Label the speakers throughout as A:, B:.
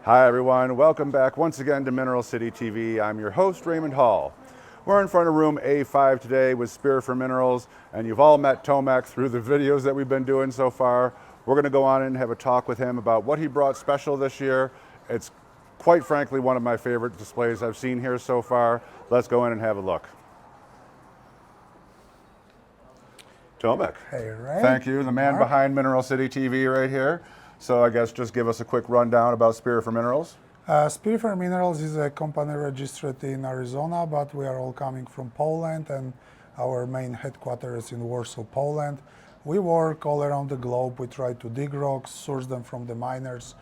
A: Hi everyone, welcome back once again to Mineral City TV. I'm your host, Raymond Hall. We're in front of room A5 today with Spirifer Minerals, and you've all met Tomek through the videos that we've been doing so far. We're gonna go on and have a talk with him about what he brought special this year. It's quite frankly one of my favorite displays I've seen here so far. Let's go in and have a look. Tomek.
B: Hey, Ray.
A: Thank you, the man behind Mineral City TV right here. So I guess just give us a quick rundown about Spirifer Minerals.
B: Spirifer Minerals is a company registered in Arizona, but we are all coming from Poland, and our main headquarters is in Warsaw, Poland. We work all around the globe. We try to dig rocks, source them from the miners.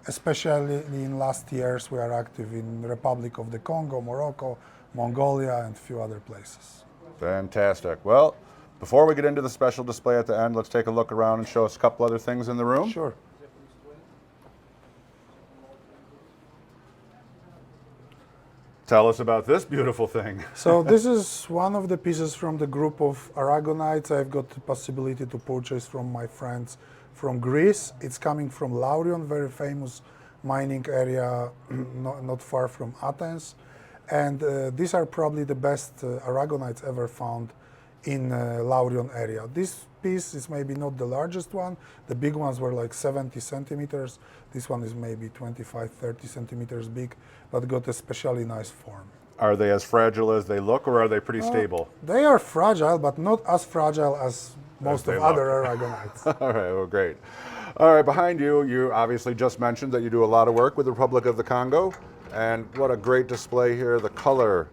B: Especially in last years, we are active in the Republic of the Congo, Morocco, Mongolia, and a few other places.
A: Fantastic. Well, before we get into the special display at the end, let's take a look around and show us a couple other things in the room.
B: Sure.
A: Tell us about this beautiful thing.
B: So this is one of the pieces from the group of aragonites I've got the possibility to purchase from my friends from Greece. It's coming from Laurion, very famous mining area not far from Athens. And these are probably the best aragonites ever found in Laurion area. This piece is maybe not the largest one. The big ones were like 70 centimeters. This one is maybe 25, 30 centimeters big, but got a especially nice form.
A: Are they as fragile as they look, or are they pretty stable?
B: They are fragile, but not as fragile as most of other aragonites.
A: All right, well, great. All right, behind you, you obviously just mentioned that you do a lot of work with the Republic of the Congo, and what a great display here. The color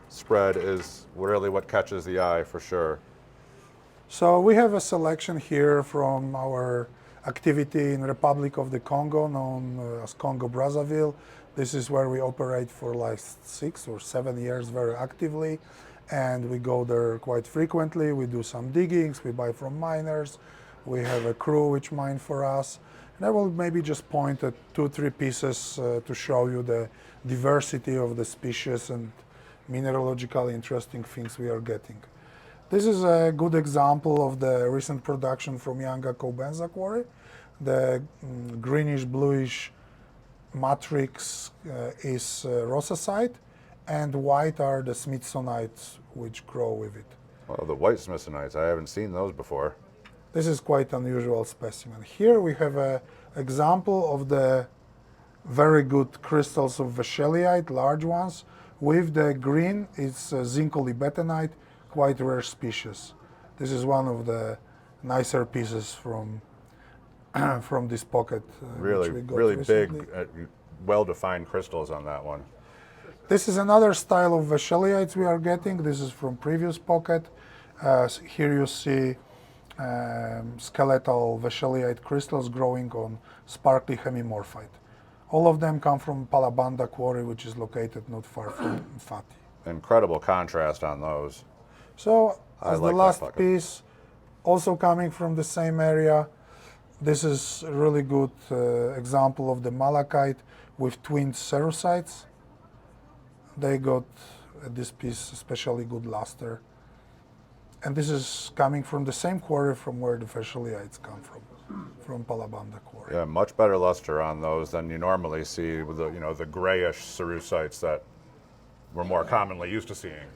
A: spread is really what catches the eye for sure.
B: So we have a selection here from our activity in Republic of the Congo, known as Congo Brazzaville. This is where we operate for like 6 or 7 years very actively, and we go there quite frequently. We do some diggings, we buy from miners, we have a crew which mine for us. And I will maybe just point at 2-3 pieces to show you the diversity of the species and mineralogically interesting things we are getting. This is a good example of the recent production from Yanga Kobenza quarry. The greenish bluish matrix is rossasite, and white are the smithsonites which grow with it.
A: Well, the white smithsonites, I haven't seen those before.
B: This is quite unusual specimen. Here we have an example of the very good crystals of vachellite, large ones. With the green, it's zincolibethenite, quite rare species. This is one of the nicer pieces from from this pocket.
A: Really big, well-defined crystals on that one.
B: This is another style of vachellites we are getting. This is from previous pocket. Here you see skeletal vachellite crystals growing on sparkly hemimorphite. All of them come from Palabanda quarry, which is located not far from Fati.
A: Incredible contrast on those.
B: So, as the last
A: bucket.
B: piece, also coming from the same area, this is a really good example of the malachite with twinned cerussites. They got this piece especially good luster. And this is coming from the same quarry from where the vachellites come from Palabanda quarry.
A: Yeah, much better luster on those than you normally see with the, the grayish cerussites that we're more commonly used to seeing.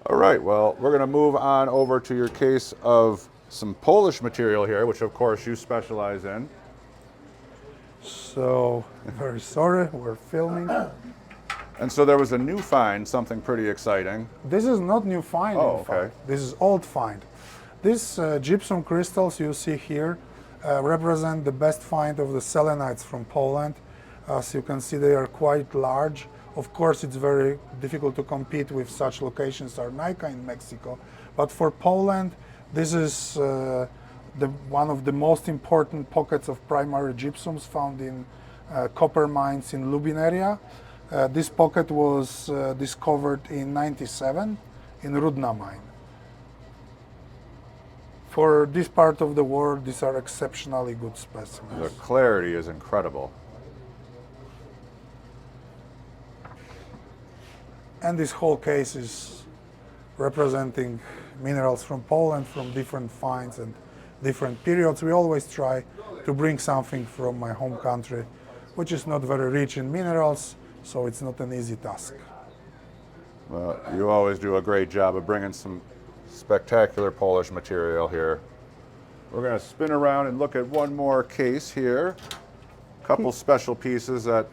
A: All right, well, we're going to move on over to your case of some Polish material here, which of course you specialize in.
B: So, very sorry, we're filming.
A: And so there was a new find, something pretty exciting.
B: This is not new find,
A: Oh,
B: in fact.
A: okay.
B: This is old find. These gypsum crystals you see here represent the best find of the selenites from Poland. As you can see, they are quite large. Of course, it's very difficult to compete with such locations as Nika in Mexico. But for Poland, this is one of the most important pockets of primary gypsums found in copper mines in Lubin area. This pocket was discovered in '97 in Rudna mine. For this part of the world, these are exceptionally good specimens.
A: The clarity is incredible.
B: And this whole case is representing minerals from Poland from different finds and different periods. We always try to bring something from my home country, which is not very rich in minerals, so it's not an easy task.
A: Well, you always do a great job of bringing some spectacular Polish material here. We're going to spin around and look at one more case here. A couple special pieces that...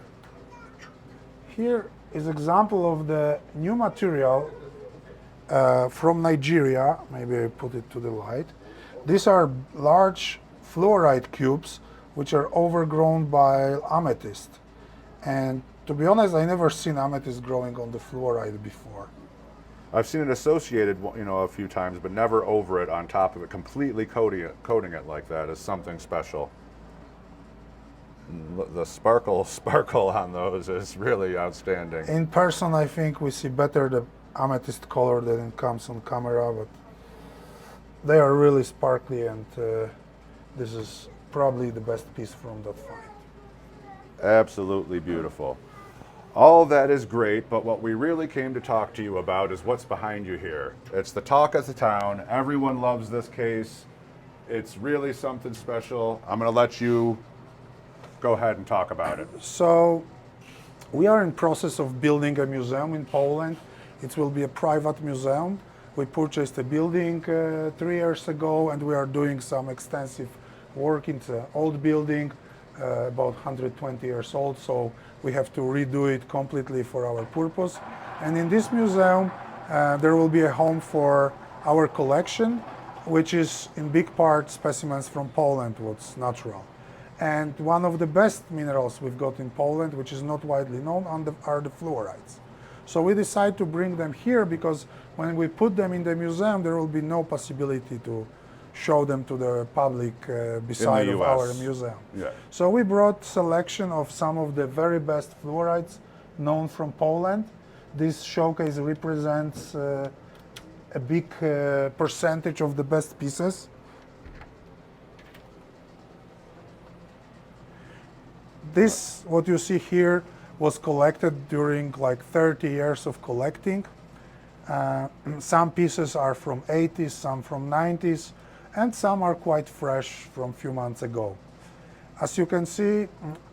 B: Here is example of the new material from Nigeria. Maybe I put it to the light. These are large fluorite cubes which are overgrown by amethyst. And to be honest, I never seen amethyst growing on the fluorite before.
A: I've seen it associated, a few times, but never over it, on top of it, completely coating it like that is something special. The sparkle on those is really outstanding.
B: In person, I think we see better the amethyst color than it comes on camera, but they are really sparkly, and this is probably the best piece from that find.
A: Absolutely beautiful. All that is great, but what we really came to talk to you about is what's behind you here. It's the talk of the town. Everyone loves this case. It's really something special. I'm going to let you go ahead and talk about it.
B: So we are in process of building a museum in Poland. It will be a private museum. We purchased a building 3 years ago, and we are doing some extensive work. It's an old building, about 120 years old, so we have to redo it completely for our purpose. And in this museum, there will be a home for our collection, which is in big part specimens from Poland, what's natural. And one of the best minerals we've got in Poland, which is not widely known, are the fluorites. So we decided to bring them here because when we put them in the museum, there will be no possibility to show them to the public beside of our museum.
A: Yeah.
B: So we brought selection of some of the very best fluorites known from Poland. This showcase represents a big percentage of the best pieces. This, what you see here, was collected during like 30 years of collecting. Some pieces are from 80s, some from 90s, and some are quite fresh from a few months ago. As you can see,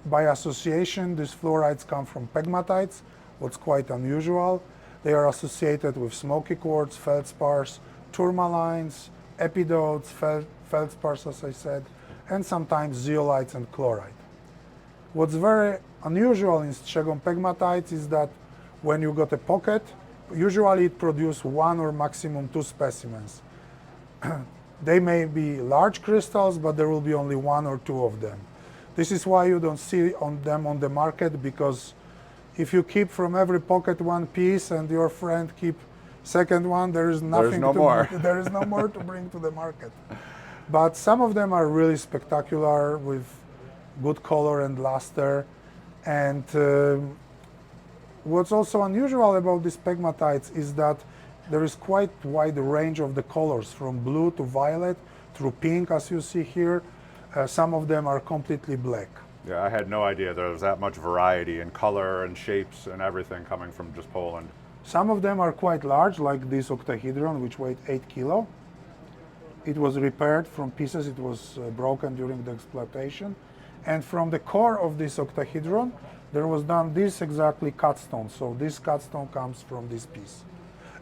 B: by association, these fluorites come from pegmatites, what's quite unusual. They are associated with smoky quartz, feldspars, tourmalines, epidotes, feldspars, as I said, and sometimes zeolites and chlorite. What's very unusual in Strzegom pegmatites is that when you got a pocket, usually it produces 1 or maximum 2 specimens. They may be large crystals, but there will be only 1 or 2 of them. This is why you don't see them on the market, because if you keep from every pocket 1 piece and your friend keep second one, there is nothing there is no more to bring to the market. But some of them are really spectacular with good color and luster. And what's also unusual about these pegmatites is that there is quite wide range of the colors, from blue to violet through pink, as you see here. Some of them are completely black.
A: Yeah, I had no idea there was that much variety in color and shapes and everything coming from just Poland.
B: Some of them are quite large, like this octahedron, which weighed 8 kilo. It was repaired from pieces. It was broken during the exploitation. And from the core of this octahedron, there was done this exactly cut stone. So this cut stone comes from this piece.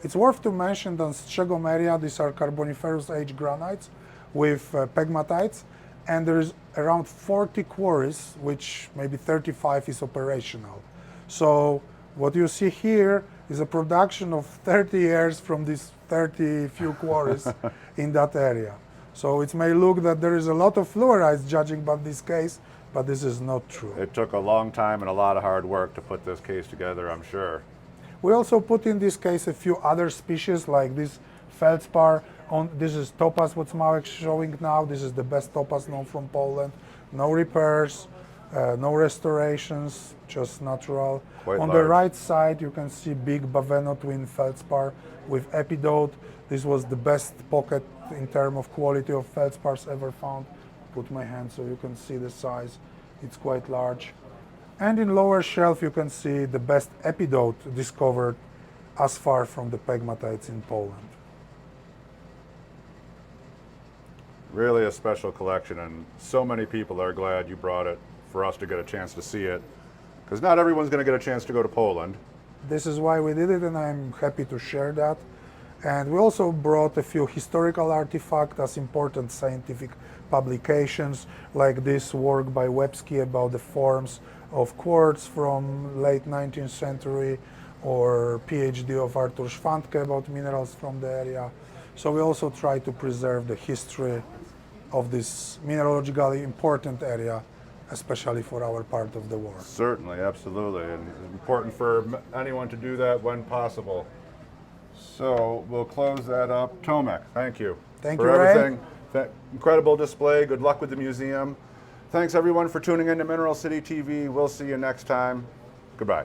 B: It's worth to mention that in Strzegom area, these are Carboniferous age granites with pegmatites, and there is around 40 quarries, which maybe 35 is operational. So what you see here is a production of 30 years from these 30 few quarries in that area. So it may look that there is a lot of fluorites judging by this case, but this is not true.
A: It took a long time and a lot of hard work to put this case together, I'm sure.
B: We also put in this case a few other species like this feldspar. This is topaz, what Marek is showing now. This is the best topaz known from Poland. No repairs, no restorations, just natural.
A: Quite
B: On
A: large.
B: the right side, you can see big Baveno twin feldspar with epidote. This was the best pocket in terms of quality of feldspars ever found. Put my hand so you can see the size. It's quite large. And in lower shelf, you can see the best epidote discovered as far from the pegmatites in Poland.
A: Really a special collection, and so many people are glad you brought it for us to get a chance to see it, because not everyone's going to get a chance to go to Poland.
B: This is why we did it, and I'm happy to share that. And we also brought a few historical artifacts as important scientific publications, like this work by Websky about the forms of quartz from late 19th century, or PhD of Artur Szwantke about minerals from the area. So we also try to preserve the history of this mineralogically important area, especially for our part of the world.
A: Certainly, absolutely, and it's important for anyone to do that when possible. So we'll close that up. Tomek, thank you
B: Thank
A: for
B: you, Ray.
A: everything. Incredible display. Good luck with the museum. Thanks everyone for tuning in to Mineral City TV. We'll see you next time. Goodbye.